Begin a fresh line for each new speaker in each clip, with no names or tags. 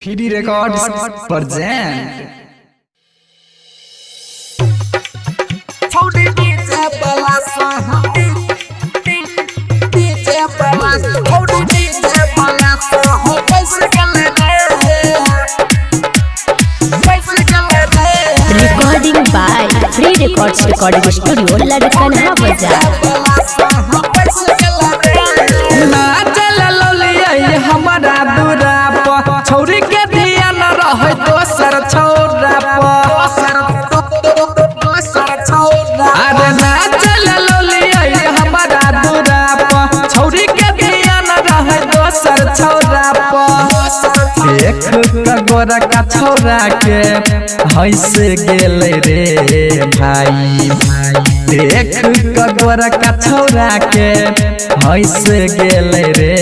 Fidi Records present.
Recording by Free Records Recording Studio, Ladkana Bazaar.
हमारा दूरा पर छोरी के दिया न रहे दोसर छोरा पर अरे ना चल लोलिया हमारा दूरा पर छोरी के दिया न रहे दोसर छोरा पर एक गोरा का छोरा के हंस गेले रे भाई देख गोरा का छोरा के हंस गेले रे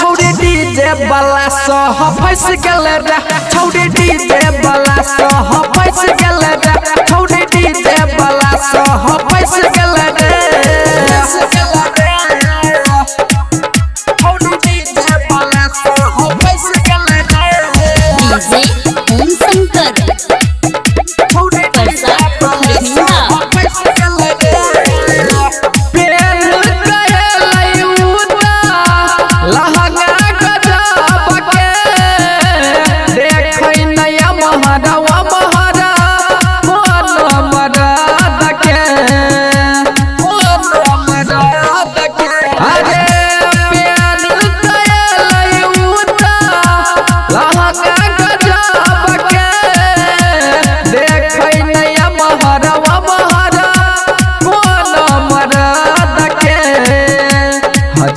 छौरी डीजे बला सह फंस गेले रे छौरी डीजे बला सह फंस गेले रे छौरी डीजे बला सह फंस गेले रे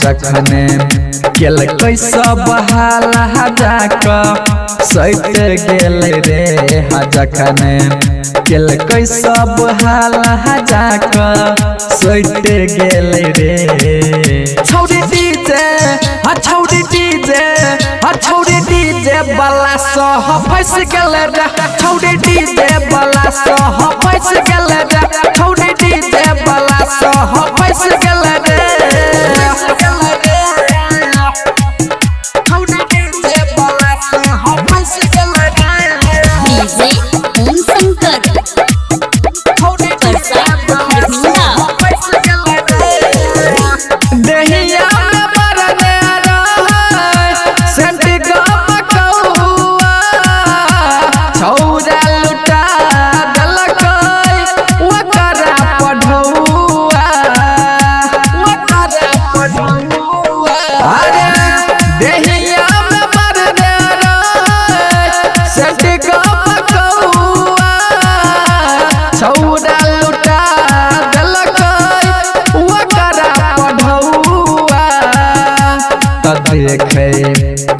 जखने केल कैसा बहाला जाक सैत गेले रे जखने केल कैसा बहाला जाक सैत गेले रे छौरी डीजे बला सह फंस गेले रे छौरी डीजे बला सह फंस गेले रे छौरी डीजे बला सह फंस गेले रे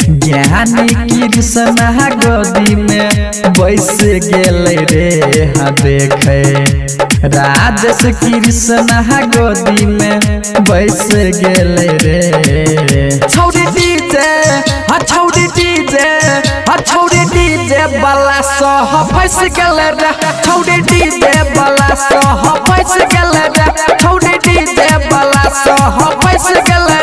ज्ञानी कृष्ण गोदी में बैस गेले रे देखे राजेश कृष्ण गोदी में बैस गेले रे छौरी डीजे बला सह फंस गेले रे छौरी डीजे बला सह फंस गेले रे छौरी डीजे बला सह फंस गेले